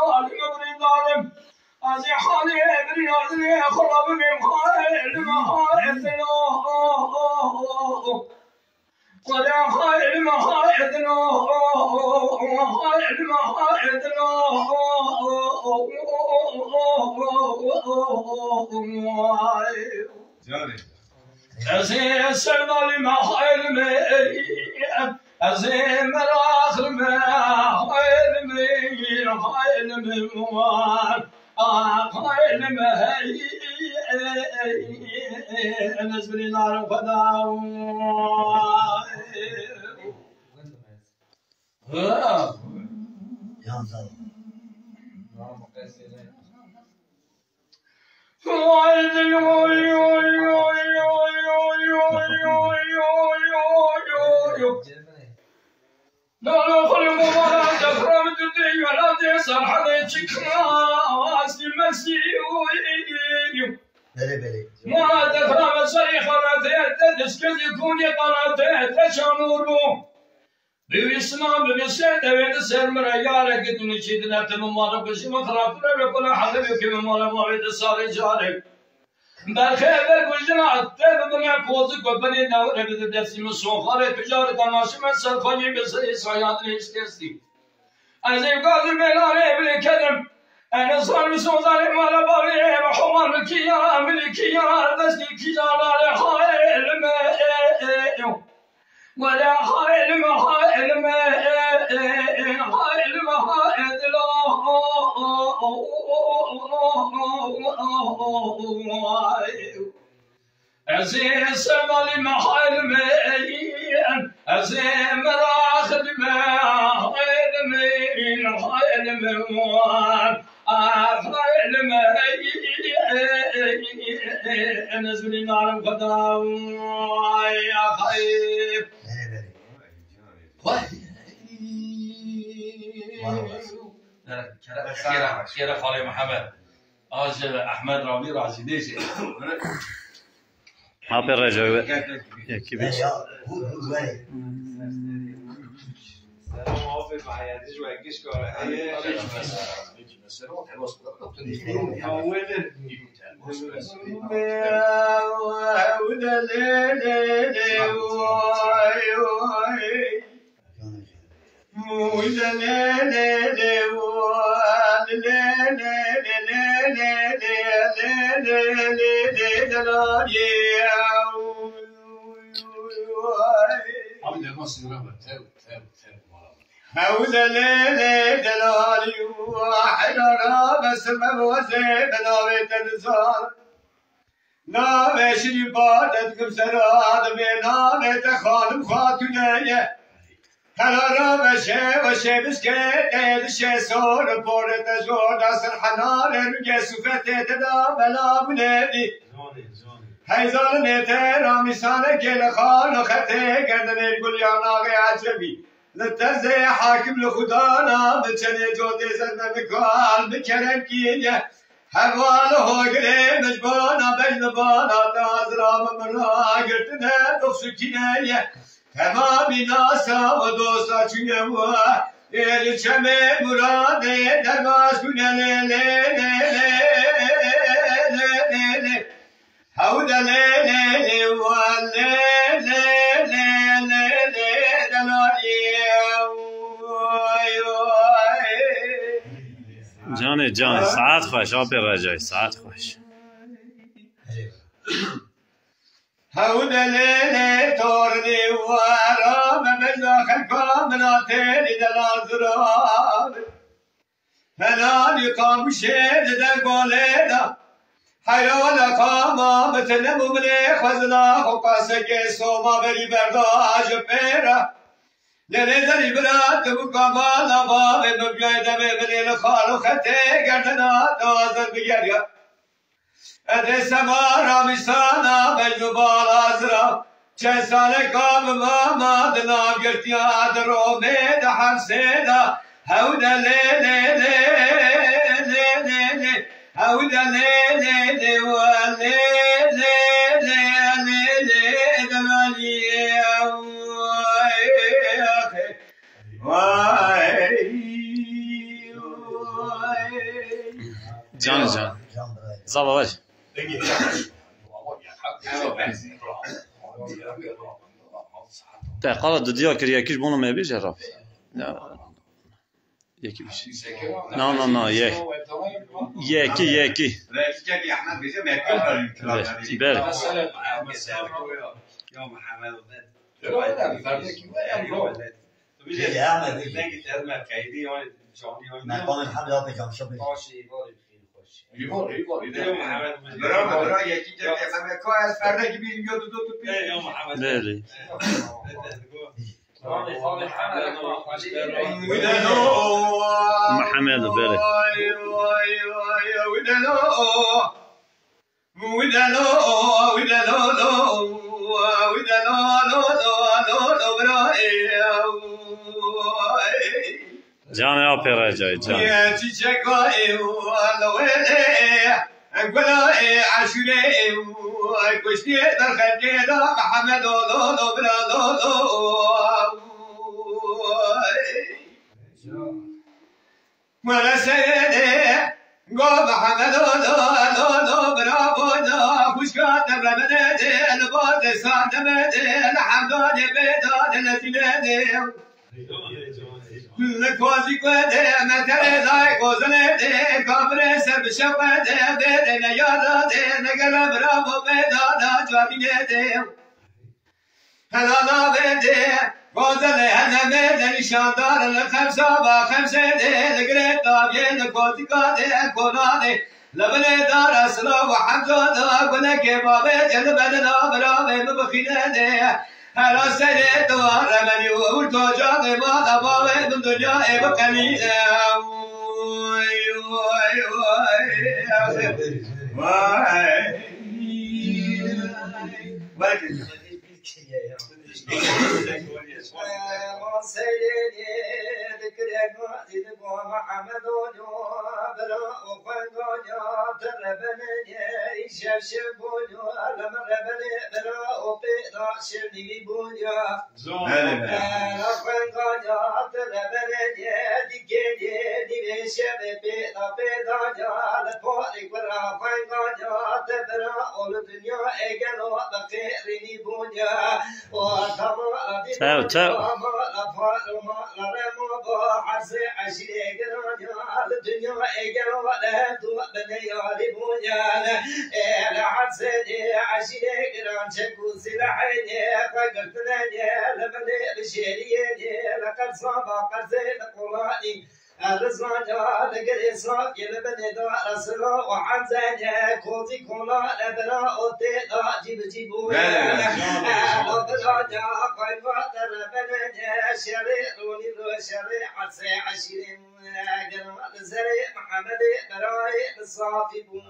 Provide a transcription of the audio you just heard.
ظالم ابن ظالم أزي حالي ابن نازلي خرب من خائل محائل ولا خائل محائل محائل محائل أزي السلمى محائل أزي مراخ محائل محائل موان خائل مهي نزل نار فداو لا خلي مبارا تفرم تدي ولا تسر حدا يتكراس المسيح ما تفرم صريخ ولا تدسكز يكون يطلع تشامورو بيسمع بيسد ويدسر مريارك تنشيد نتم مارا بشي مخرافنا بكل حدا بكي مارا موعد صار جارك بالخير گوشنا تب بنا کوزی کو بنی داور بده دستی مسخره تجارت ناشی من سرخانی بسری سایات نیستی از این قاضی ملاره بلی کدم انا صار مسوزار مالا باوی حمار کیا ملی کیا دستی کیا لا خائل ما ولا خائل ما خائل ما خائل ما خائل أزين سمالي محل مين أزين مراخد محل مين محل موان محل مين نزلي نار قدام يا خير كيرا خالي محمد آج أحمد رامي رازي ديشي ما بالرجاء يكي بيش هودا ليلي دلالي وحرارة بس موزي بناوي تنزار نامي شريبات كمسرات بنامي تخالم خاتونية حرارة وشي بسكيت الشي صور بورت جور داس الحنان رجي سفتي تدا بلا بلادي هاي ظالمي تيرا مثالك لخان وختي قردن الكل يا ناغي عجبي للتزي حاكم لخدانا بچني جودي زرنا بكال بكرم كينيا حواله قريب مجبانا بجنبانا تازرام مرا قرتنا بخسكينيا تمامي ناسا ودوسا چنيوا يلي چمي مرادي درماش كنا لي هودا لي واللي جان ساعت خوش آب رجای ساعت خوش هودا ليلي تورني ورا ممزاخ الكامناتي دلال زراب فلاني قام شيد دقوليدا حيوانا قاما مثل مملي خزنا وقاسك سوما بري برداج بيرا للذي برات مقامانا باب مبيد ببني الخالو ختي قردنا دوازر بيريا ادي سمارا مسانا مجنوبال ازرا چه سال کام ماما دنا گرتیا درو مید حمسینا هودا لی لی لی لی لی لی هودا لی لی لی و لی لی لی لی لی دلالی وای جان زباج قال دودیا کریه کیش بونو میبیشه رافی یکی بیشه نه یکی بله مقام الحمد لله بجام شبه برا یکی که همه کار از فرده که بیریم یا دو بله محمد بله جان اپرا جای جان لکوزی کوده متره دای کوزنه ده کابره سر بشوه ده بده نیاده ده نگره برامو بداده جوابینه ده حلالا بده کوزنه هنمه ده نشاندار لخمسا با خمسه ده نگره تابیه لکوزی کوده کناده لبنه دار اصلا و حمزه ده کنه که بابه جل بدنا برامه مبخینه ده هلا سرت ورمني وقلت جاغي ما ضباب من دنيا بقني الرزاجة لقد إصراف يلبني دار السلا وحمزة كوزي كولا لبرا أوتي دا جيبويا الرزاجة قايم واتر بني شريعوني رو شريع عسى عشرين جنوات زريع محمد براي الصافي بون